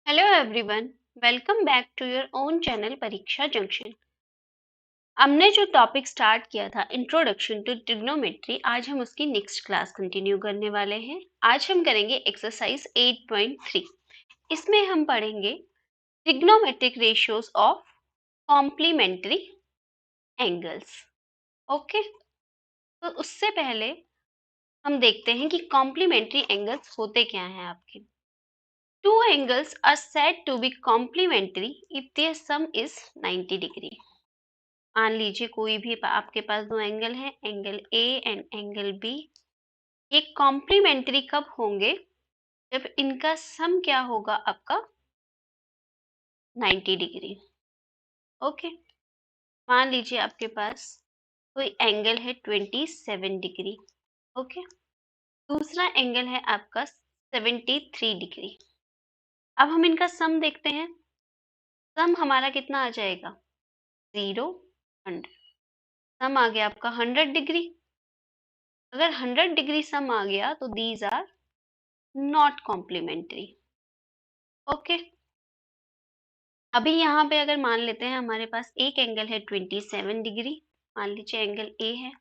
Hello everyone, welcome back to your own channel Pariksha Junction. हमने जो topic start किया था इंट्रोडक्शन टू ट्रिग्नोमेट्री, आज हम उसकी नेक्स्ट क्लास कंटिन्यू करने वाले हैं। आज हम करेंगे एक्सरसाइज 8.3। इसमें हम पढ़ेंगे trigonometric ratios of complementary angles. Okay, तो उससे पहले हम देखते हैं कि कॉम्प्लीमेंट्री एंगल्स होते क्या हैं आपके। Two angles are said to be complementary if their sum is 90 degree. मान लीजिए कोई भी आपके पास दो एंगल हैं, angle A and angle B. ये कॉम्प्लीमेंट्री कब होंगे? जब इनका सम क्या होगा आपका 90 डिग्री। ओके, मान लीजिए आपके पास कोई एंगल है 27 डिग्री। ओके, दूसरा एंगल है आपका 73 डिग्री। अब हम इनका सम देखते हैं। सम हमारा कितना आ जाएगा? 0, 100। सम आ गया आपका 100 डिग्री। अगर 100 डिग्री सम आ गया तो these are not complementary. Okay, अभी यहाँ पे अगर मान लेते हैं हमारे पास एक एंगल है 27 डिग्री, मान लीजिए एंगल ए है,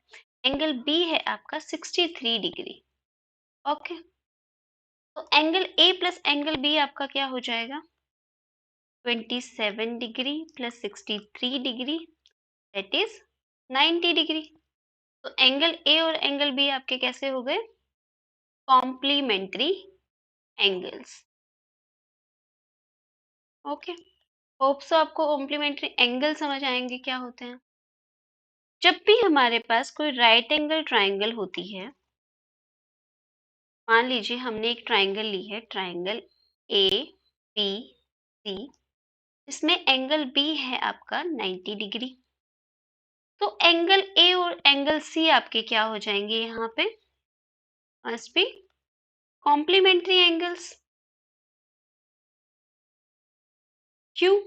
एंगल बी है आपका 63 डिग्री। ओके, तो angle A plus angle B आपका क्या हो जाएगा? 27 degree plus 63 degree, that is 90 degree. तो एंगल ए और एंगल बी आपके कैसे हो गए? Complementary angles. Okay, hope so आपको कॉम्प्लीमेंट्री एंगल समझ आएंगे क्या होते हैं। जब भी हमारे पास कोई राइट एंगल ट्राइंगल होती है, मान लीजिए हमने एक ट्राइंगल ली है, ट्राइंगल ए बी सी, इसमें एंगल बी है आपका 90 डिग्री। तो एंगल ए और एंगल सी आपके क्या हो जाएंगे? यहाँ पे मस्ट बी कॉम्प्लीमेंट्री एंगल्स। क्यों?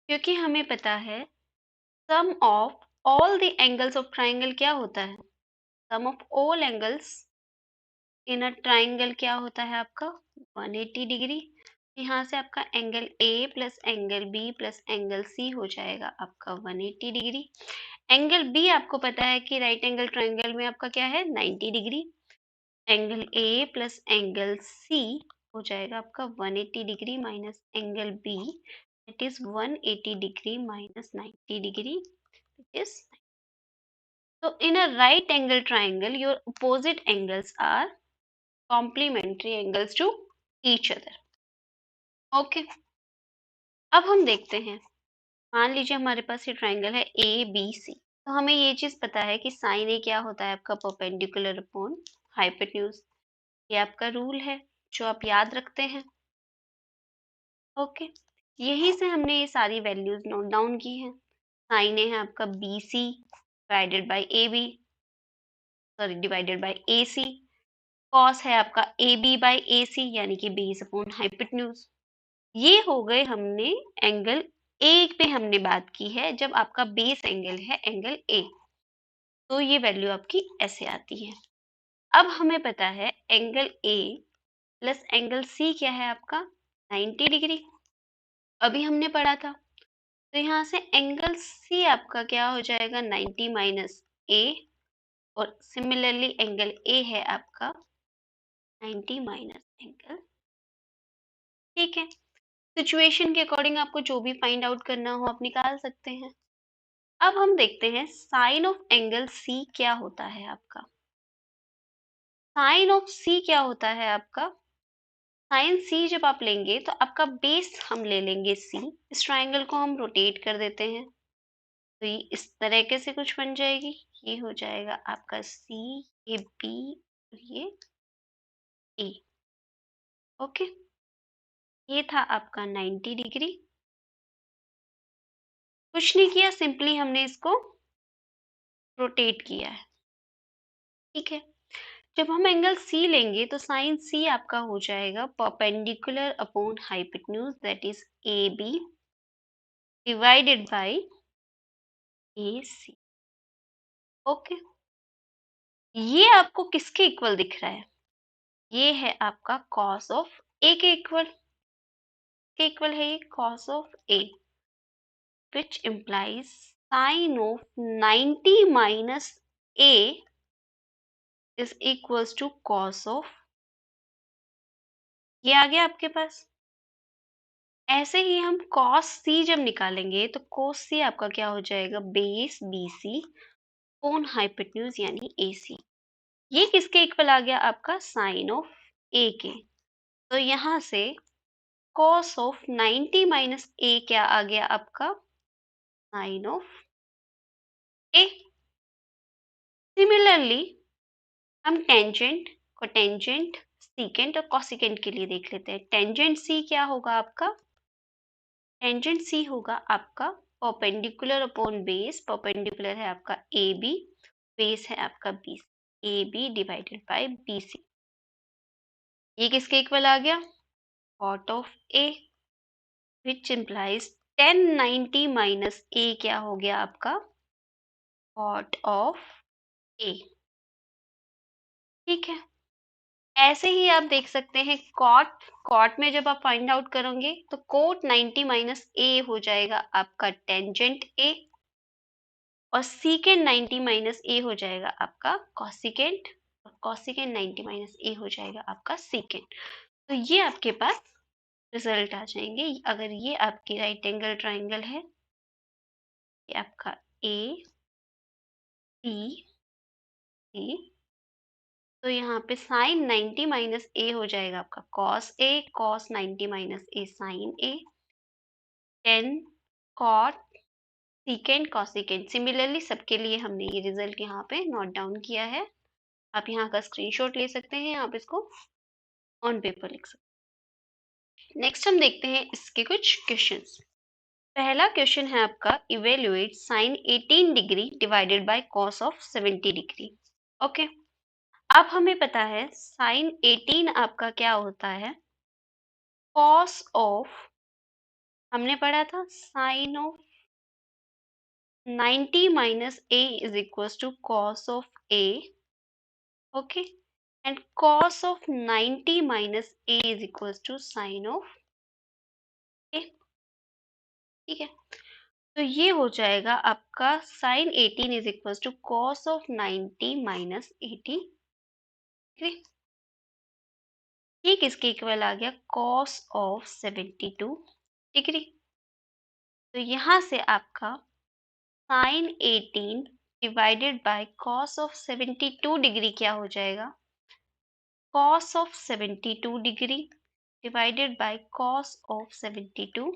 क्योंकि हमें पता है sum of all the angles of triangle क्या होता है? Sum of all angles in a triangle क्या होता है आपका? 180 डिग्री। यहाँ से आपका angle A plus angle B plus angle C हो जाएगा आपका 180 डिग्री। एंगल बी आपको पता है कि राइट एंगल ट्राइंगल में आपका क्या है? 90 degree. Angle A plus angle C हो जाएगा आपका 180 degree minus angle B, it is 180 degree minus 90 degree, it is. So in a right angle triangle, your opposite angles are complementary angles to each other. Okay. अब हम देखते हैं, मान लीजिए हमारे पास ये ट्राइंगल है ए बी सी। तो हमें ये चीज पता है कि साइन ए क्या होता है आपका? Perpendicular upon hypotenuse. ये आपका रूल है जो आप याद रखते हैं। ओके, यहीं से हमने ये सारी वैल्यूज नोट डाउन की हैं। साइन ए है आपका B C divided by A B, sorry divided by A C. Cos है आपका ए बी बाई ए सी, यानी कि बेस अपॉन हाइपोटेन्यूज। ये हो गए हमने एंगल ए पे हमने बात की है, जब आपका बेस एंगल है एंगल ए, तो ये वैल्यू आपकी ऐसे आती है। अब हमें पता है angle A plus angle C क्या है आपका? 90 डिग्री। अभी हमने पढ़ा था, तो यहाँ से एंगल सी आपका क्या हो जाएगा? 90 माइनस ए, और सिमिलरली एंगल ए है आपका 90 माइनस एंगल। ठीक है, सिचुएशन के अकॉर्डिंग आपको जो भी फाइंड आउट करना हो आप निकाल सकते हैं। अब हम देखते हैं साइन ऑफ एंगल सी क्या होता है आपका। साइन ऑफ सी क्या होता है आपका? साइन सी जब आप लेंगे तो आपका बेस हम ले लेंगे सी, इस ट्राइंगल को हम रोटेट कर देते हैं, तो ये इस तरीके से कुछ बन जाएगी। ये हो जाएगा आपका सी, ये बी और ये ए। ओके, ये था आपका 90 डिग्री। कुछ नहीं किया, सिंपली हमने इसको रोटेट किया है। ठीक है, जब हम एंगल सी लेंगे तो साइन सी आपका हो जाएगा perpendicular upon hypotenuse, that is A B divided by A C. Okay, ये आपको किसके इक्वल दिख रहा है? ये है आपका कॉस ऑफ ए के इक्वल। के इक्वल है ये cos of a, which implies sin of 90 minus a is equals to cos of, ये आ गया आपके पास। ऐसे ही हम cos c जब निकालेंगे तो cos c आपका क्या हो जाएगा, बेस BC अपॉन हाइपोटेन्यूज यानी AC। ये किसके इक्वल आ गया आपका, साइन ऑफ a के। तो यहाँ से cos ऑफ 90 माइनस a क्या आ गया आपका, साइन ऑफ a। सिमिलरली हम टेंजेंट, कोटेंजेंट, सीकेंट और कॉसिकेंट के लिए देख लेते हैं। टेंजेंट सी क्या होगा आपका, टेंजेंट सी होगा आपका परपेंडिकुलर अपॉन बेस। परपेंडिकुलर है आपका ए बी, बेस है आपका B, A B divided by B C. ये किसके इक्वल आ गया, cot of A, which implies 1090 minus A क्या हो गया आपका, कॉट ऑफ ए। ठीक है, ऐसे ही आप देख सकते हैं कॉट, कॉट में जब आप फाइंड आउट करोगे तो कोट 90 माइनस ए हो जाएगा आपका टेंजेंट ए, और सीकेंट 90 माइनस ए हो जाएगा आपका कॉसिकेंट, और कॉसिकेंट 90 माइनस ए हो जाएगा आपका सीकेंट। तो ये आपके पास रिजल्ट आ जाएंगे। अगर ये आपकी राइट एंगल ट्राइंगल है, ये आपका ए बी सी, तो यहाँ पे साइन 90 माइनस ए हो जाएगा आपका cos A, cos 90 minus A sign A, 10 cot secant cosecant. Similarly सबके लिए हमने ये रिजल्ट यहाँ पे नोट डाउन किया है। आप यहाँ का स्क्रीनशॉट ले सकते हैं, आप इसको ऑन पेपर लिख सकते हैं। नेक्स्ट हम देखते हैं इसके कुछ क्वेश्चंस। पहला क्वेश्चन है आपका, evaluate sine 18 degree divided by cos of 70 degree. Okay, अब हमें पता है साइन 18 आपका क्या होता है, कॉस ऑफ, हमने पढ़ा था sign of 90 minus a is equals to cos of a, okay, and cos of 90 minus a is equals to sin of a। ठीक है, तो ये हो जाएगा आपका sin 18 is equals to cos of 90 minus 80 degree. ये किसके इक्वल आ गया, cos of 72 डिग्री। तो यहाँ से आपका sin 18 divided by cos of 72 degree क्या हो जाएगा, cos of 72 degree divided bye cos of 72,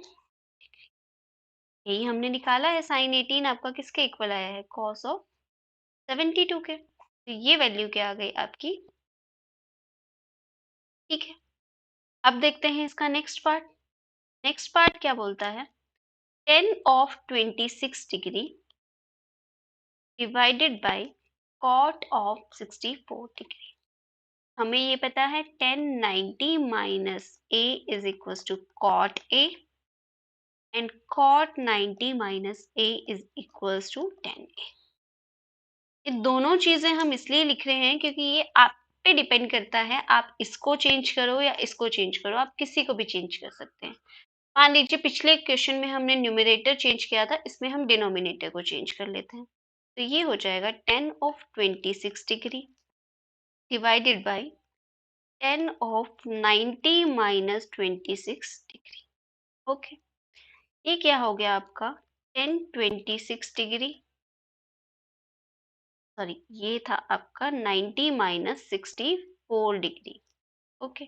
यही हमने निकाला है। साइन 18 आपका किसके इक्वल आया है, cos of 72 के। तो ये वैल्यू क्या आ गई आपकी। ठीक है, अब देखते हैं इसका नेक्स्ट पार्ट। नेक्स्ट पार्ट क्या बोलता है, 10 of 26 degree divided by cot of 64 degree. हमें ये पता है 1090 minus a is equal to cot a and cot 90 minus a is equals to 10a। ये दोनों चीजें हम इसलिए लिख रहे हैं क्योंकि ये आप पे डिपेंड करता है, आप इसको चेंज करो या इसको चेंज करो, आप किसी को भी चेंज कर सकते हैं। मान लीजिए पिछले क्वेश्चन में हमने न्यूमरेटर चेंज किया था, इसमें हम डिनोमिनेटर को चेंज कर लेते हैं। तो ये हो जाएगा 10 of 26 degree divided by 10 of 90 minus 26 degree. Okay, ये क्या हो गया आपका 1026 डिग्री, सॉरी ये था आपका 90 minus 64 degree. Okay,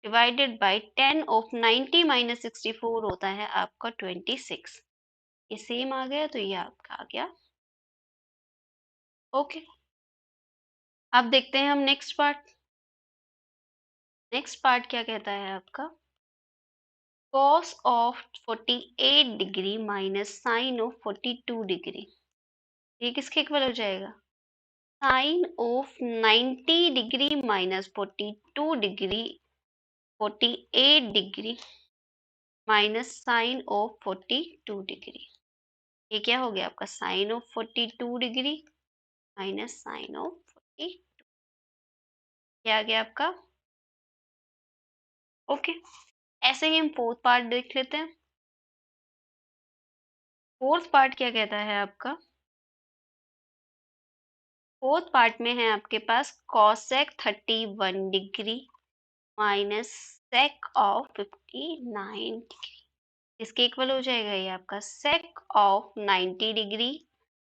divided by 10 of 90 minus 64 होता है आपका 26। ये सेम आ गया, तो ये आपका आ गया। ओके, अब देखते हैं हम नेक्स्ट पार्ट। नेक्स्ट पार्ट क्या कहता है आपका, cos of 48 degree minus sine of 42 degree. ये किसके इक्वल हो जाएगा, sine of 90 degree minus 42 degree, 48 degree minus sine of 42 degree. ये क्या हो गया आपका, sine of 42 degree minus sine of 42, क्या आ गया आपका। ओके, ऐसे ही हम फोर्थ पार्ट देख लेते हैं। फोर्थ पार्ट क्या कहता है आपका? फोर्थ पार्ट में है आपके पास cosec 31 degree minus sec of 59 degree. इसके इक्वल हो जाएगा ये आपका sec of 90 degree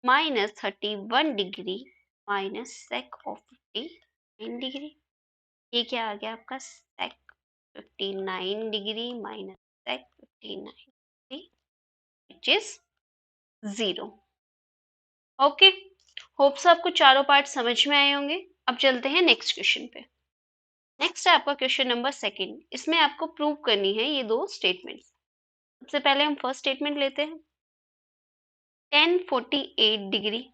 minus 31 degree minus sec of 59 degree. ये क्या आ गया आपका? Sec 59 degree minus sec 59 degree which is 0। Okay, hopes आपको चारों पार्ट समझ में आए होंगे। अब चलते हैं नेक्स्ट क्वेश्चन पे। नेक्स्ट है आपका क्वेश्चन नंबर सेकंड। इसमें आपको प्रूव करनी है ये दो स्टेटमेंट्स। सबसे पहले हम फर्स्ट स्टेटमेंट लेते हैं। 1048 degree,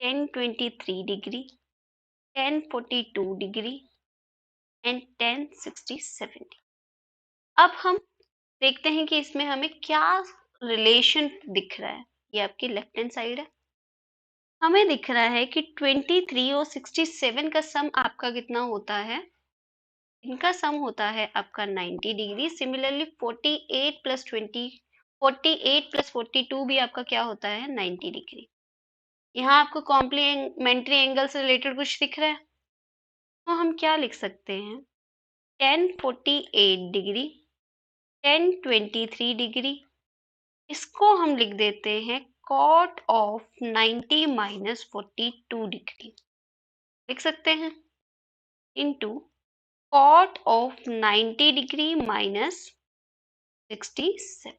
1023 degree, 1042 degree and 1067 degree. अब हम देखते हैं कि इसमें हमें क्या रिलेशन दिख रहा है। ये आपकी लेफ्ट हैंड साइड है। हमें दिख रहा है कि 23 और 67 का सम आपका कितना होता है? इनका सम होता है आपका 90 डिग्री। सिमिलरली 48 प्लस 20, 48 प्लस 42 भी आपका क्या होता है? 90 डिग्री। यहाँ आपको कॉम्प्लीमेंट्री एंगल से रिलेटेड कुछ दिख रहा है, तो हम क्या लिख सकते हैं? 1048 डिग्री, 1023 डिग्री, इसको हम लिख देते हैं कॉट ऑफ 90 माइनस 42 डिग्री लिख सकते हैं, into cot of 90 degree minus 67।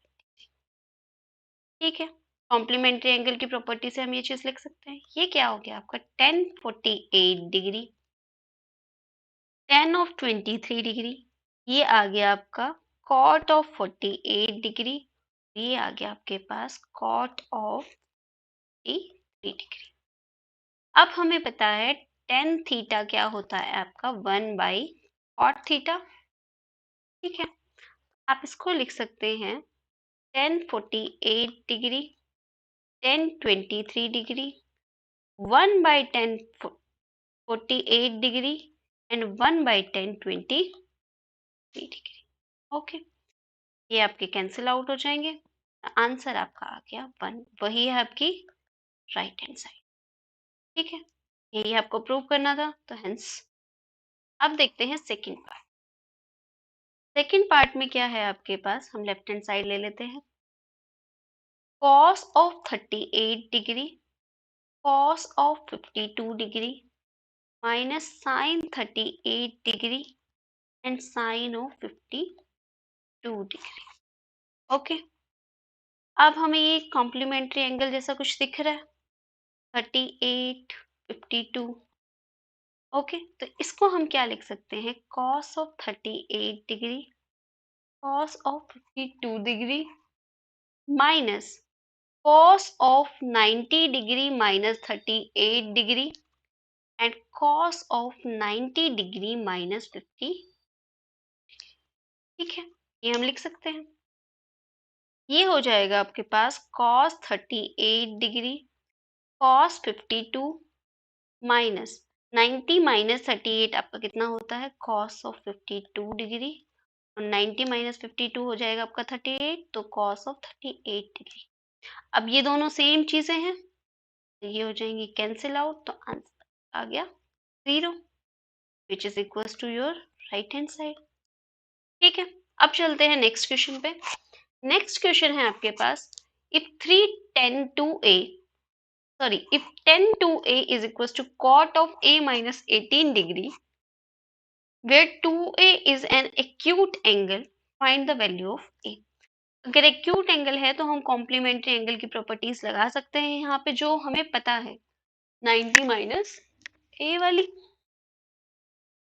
ठीक है, कॉम्प्लीमेंट्री एंगल की प्रॉपर्टी से हम ये चीज लिख सकते हैं। ये क्या हो गया आपका? 1048 डिग्री, 10 ऑफ 23 डिग्री, ये आ गया आपका कॉट ऑफ 48 डिग्री, ये आ गया आपके पास कॉट ऑफ 43 डिग्री। अब हमें पता है टेन थीटा क्या होता है आपका? 1 बाई कॉट थीटा। ठीक है, आप इसको लिख सकते हैं 1048 degree, 1023 degree, 1/1048 degree and 1/1023 degree. Okay, ये आपके कैंसिल आउट हो जाएंगे। आंसर आपका आ गया 1। वही है आपकी राइट हैंड साइड। ठीक है, यही आपको प्रूव करना था, तो हेंस। अब देखते हैं सेकंड पार्ट। सेकंड पार्ट में क्या है आपके पास? हम लेफ्ट हैंड साइड ले लेते हैं। cos of 38 degree, cos of 52 degree minus sine 38 degree and sine of 52 degree. Okay, अब हमें ये कॉम्प्लीमेंट्री एंगल जैसा कुछ दिख रहा है, 38, 52। ओके, तो इसको हम क्या लिख सकते हैं? cos of 38 degree, cos of 52 degree minus cos of 90 degree minus 38 degree and cos of 90 degree minus 50। ठीक है, ये हम लिख सकते हैं। ये हो जाएगा आपके पास cos 38 degree, cos 52 minus 90 minus 38 आपका कितना होता है? cos ऑफ 52 डिग्री, और 90 माइनस 52 हो जाएगा आपका 38, तो cos ऑफ 38 डिग्री। अब ये दोनों सेम चीजें हैं, तो ये हो जाएंगी कैंसिल आउट, तो आंसर आ गया 0 which is equals to your right hand side. ठीक है, अब चलते हैं नेक्स्ट क्वेश्चन पे। नेक्स्ट क्वेश्चन है आपके पास, if 3 10 to a, sorry, if 10 to a is equals to cot of a minus 18 degree, where 2a is an acute angle, find the value of a। अगर एक्यूट एंगल है तो हम complementary angle की properties लगा सकते हैं यहाँ पे, जो हमें पता है 90 माइनस ए वाली।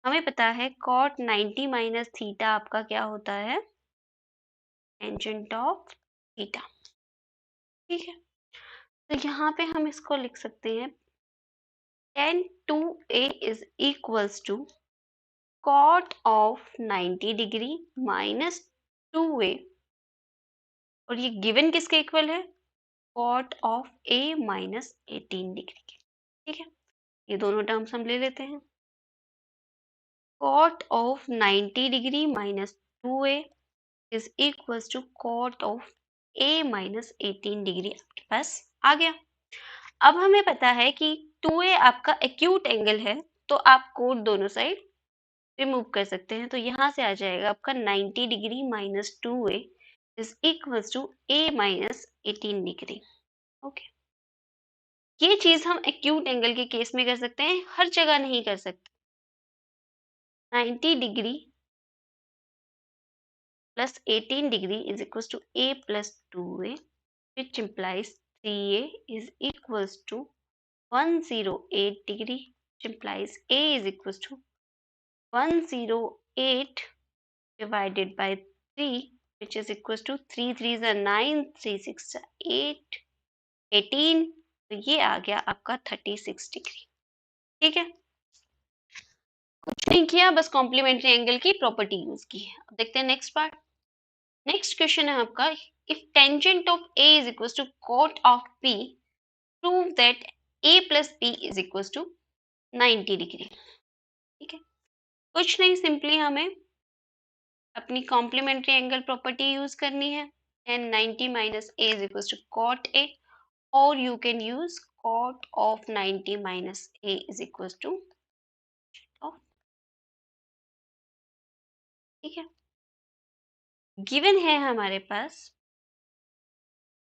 हमें पता है cot 90 माइनस थीटा आपका क्या होता है? Tangent of theta. ठीक है, तो यहाँ पे हम इसको लिख सकते हैं 10 to a is equals to cot of 90 degree minus 2a, और ये गिवन किसके इक्वल है? cot of a minus 18 degree के। ठीक है, ये दोनों टर्म्स हम ले लेते हैं। cot of 90 degree minus 2a is equals to cot of a minus 18 degree आपके पास आ गया। अब हमें पता है कि 2a आपका एक्यूट एंगल है, तो आप कोट दोनों साइड रिमूव कर सकते हैं। तो यहाँ से आ जाएगा आपका 90 degree minus 2a is equals to a minus 18 degree. Okay, ये चीज हम एक्यूट एंगल के केस में कर सकते हैं, हर जगह नहीं कर सकते। 90 degree plus 18 degree is equals to a plus 2a, which implies 3a is equals to 108 degree, which implies a is equals to 108 divided by 3, which is equals to 3 3s are 9, 3 6 are 8, 18, तो ये आ गया आपका 36 degree. ठीक है, कुछ नहीं किया, बस कॉम्प्लीमेंट्री एंगल की प्रॉपर्टी यूज की है। अब देखते हैं नेक्स्ट पार्ट। नेक्स्ट क्वेश्चन है आपका, if tangent of a is equal to cot of p, prove that a plus b is equal to 90 degree. ठीक है, कुछ नहीं, सिंपली हमें अपनी कॉम्प्लीमेंट्री एंगल प्रॉपर्टी यूज करनी है। And 90 minus a is equal to cot a, और you can use cot of 90 minus a is equal to. ठीक है, गिवन है हमारे पास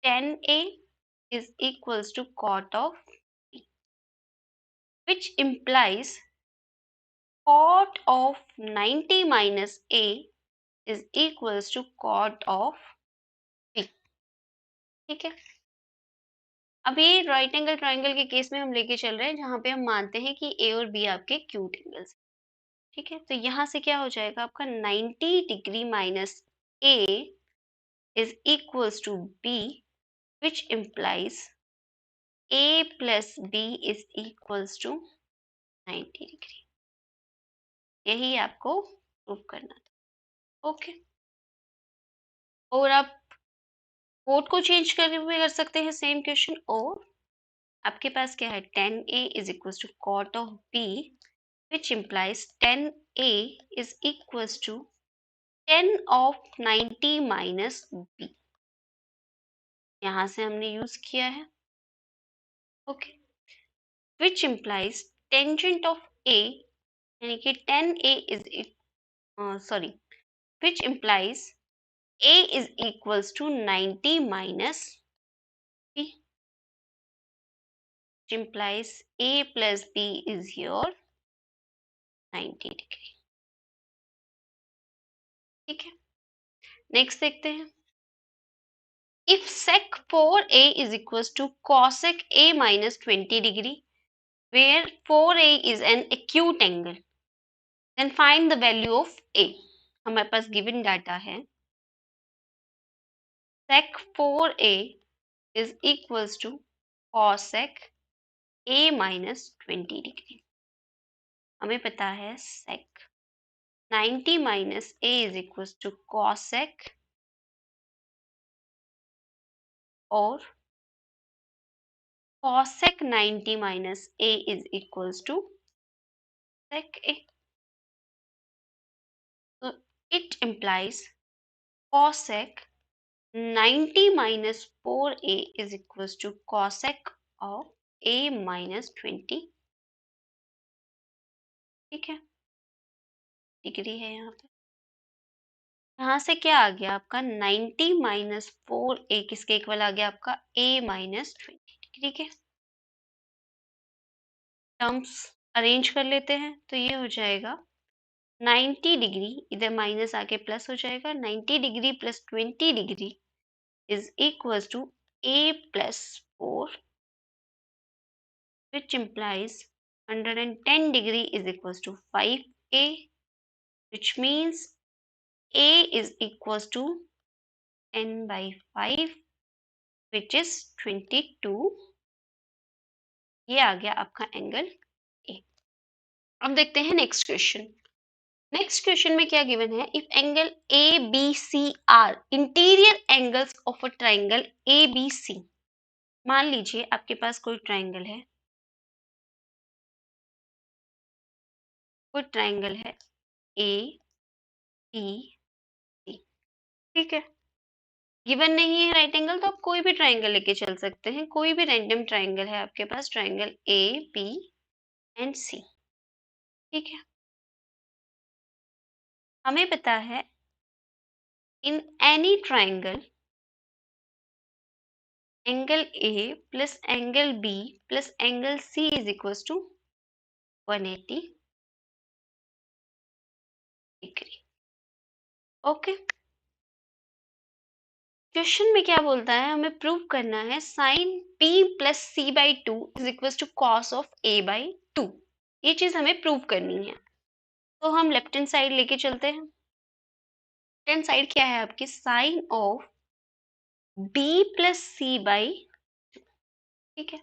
10a is equals to cot of p, which implies cot of 90 minus a is equals to cot of p। ठीक है, अब ये right angle triangle के case में हम लेके चल रहे हैं, जहां पे हम मानते हैं कि a और b आपके एक्यूट एंगल्स। ठीक है, तो यहाँ से क्या हो जाएगा आपका 90 degree minus a is equals to b, which implies a plus b is equals to 90 degree. यही आपको प्रूव करना था। ओके, और आप कोड को चेंज करते हुए कर सकते हैं सेम क्वेश्चन। और आपके पास क्या है, 10a is equal to cot of b, which implies 10a is equal to 10 of 90 minus b। यहाँ से हमने यूज किया है। Okay, which implies tangent of a, यानी कि 10a is sorry, which implies a is equal to 90 minus b, which implies a plus b is your 90 degree. ठीक है, next देखते हैं। If sec 4a is equals to cosec a minus 20 degree, where 4a is an acute angle, then find the value of a। हमारे पास given data है, sec 4a is equals to cosec a minus 20 degree। हमें पता है sec 90 minus a is equals to cosec, और cosec 90 minus a is equals to sec a। So it implies cosec 90 minus 4a is equals to cosec of a minus 20। ठीक है, degree है यहाँ पे। यहाँ से क्या आ गया आपका 90 माइनस 4a किसके इक्वल आ गया आपका a माइनस 20 डिग्री के। टर्म्स अरेंज कर लेते हैं, तो ये हो जाएगा 90 डिग्री, इधर माइनस आके प्लस हो जाएगा, 90 degree plus 20 degree is equals to a plus 4, which implies 110 degree is equals to 5a, which means a is equals to 10 by 5, which is 22। ये आ गया आपका एंगल ए। अब देखते हैं नेक्स्ट क्वेश्चन। नेक्स्ट क्वेश्चन में क्या गिवन है, if angle A B C are interior angles of a triangle A B C. मान लीजिए आपके पास कोई ट्राइंगल है, कोई ट्राइंगल है ए बी ठीक है। गिवन नहीं है राइट एंगल तो आप कोई भी ट्राइंगल लेके चल सकते हैं, कोई भी रैंडम ट्राइंगल है आपके पास, triangle A B and C. ठीक है, हमें पता है in any triangle angle A plus angle B plus angle C is equal to 180 degree. Okay, question में क्या बोलता है, हमें प्रूव करना है sine p plus C by two is equal to cos of a by two. ये चीज हमें प्रूव करनी है, तो हम लेफ्ट हैंड साइड लेके चलते हैं। लेफ्ट हैंड साइड क्या है आपकी, sine of b plus C by, ठीक है,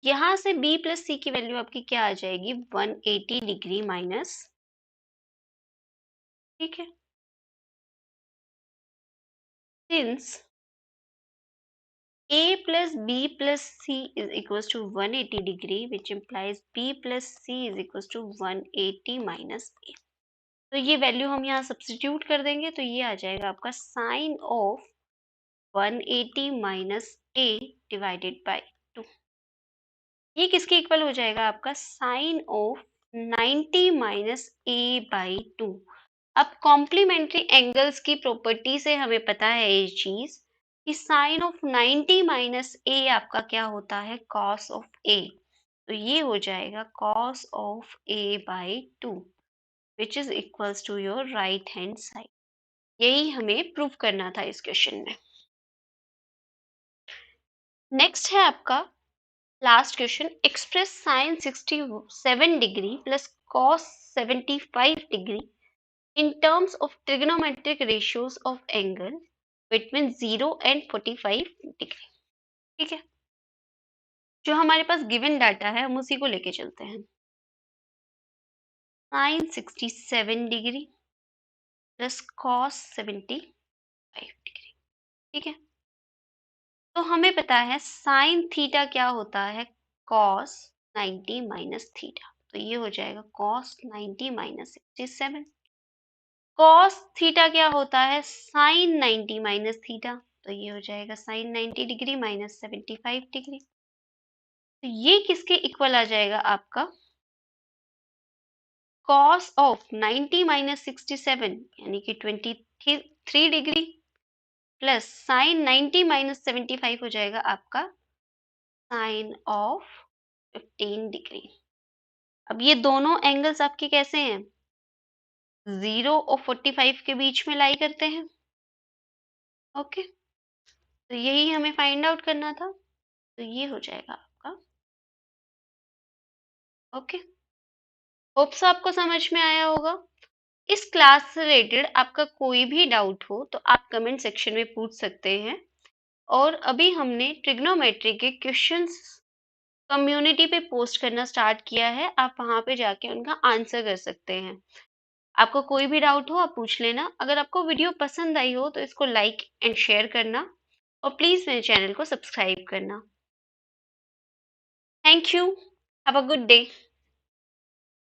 यहां से b प्लस सी की वैल्यू आपकी क्या आ जाएगी, 180 डिग्री माइनस, ठीक है, since a plus b plus c is equals to 180 degree, which implies b plus c is equals to 180 minus a। तो ये वैल्यू हम यहाँ सब्स्टिट्यूट कर देंगे, तो ये आ जाएगा आपका sine of 180 minus a divided by 2। ये किसके इक्वल हो जाएगा, आपका sine of 90 minus a by 2। अब कॉम्प्लीमेंट्री एंगल्स की प्रॉपर्टी से हमें पता है ये चीज कि साइन ऑफ 90 माइनस ए आपका क्या होता है, कॉस ऑफ ए। तो ये हो जाएगा cos of A by 2 which is equals to your right hand side. यही हमें प्रूव करना था इस क्वेश्चन में। नेक्स्ट है आपका last question, express sine 67 degree plus cos 75 degree in terms of trigonometric ratios of angle between 0 and 45 degree. ठीक है, जो हमारे पास गिवन डाटा है हम उसी को लेके चलते हैं। Sine 67 degree plus cos 75 degree, ठीक है, तो हमें पता है साइन थीटा क्या होता है, कॉस 90 माइनस थीटा, तो ये हो जाएगा कॉस 90 माइनस 67। कॉस थीटा क्या होता है, साइन 90 माइनस थीटा, तो ये हो जाएगा साइन 90 डिग्री माइनस 75 डिग्री। तो ये किसके इक्वल आ जाएगा आपका, कॉस ऑफ 90 माइनस 67 यानी कि 23 डिग्री प्लस साइन 90 माइनस 75 हो जाएगा आपका साइन ऑफ 15 डिग्री। अब ये दोनों एंगल्स आपके कैसे हैं, 0 और 45 के बीच में लाई करते हैं। ओके, तो यही हमें फाइंड आउट करना था, तो ये हो जाएगा आपका। ओके, होप्स आपको समझ में आया होगा। इस क्लास से रिलेटेड आपका कोई भी डाउट हो तो आप कमेंट सेक्शन में पूछ सकते हैं। और अभी हमने ट्रिग्नोमेट्री के क्वेश्चंस कम्युनिटी पे पोस्ट करना स्टार्ट किया है, आप वहां पे जाके उनका आंसर कर सकते हैं। आपको कोई भी डाउट हो आप पूछ लेना। अगर आपको वीडियो पसंद आई हो तो इसको लाइक एंड शेयर करना और प्लीज मेरे चैनल को सब्सक्राइब करना। Thank you, have a good day.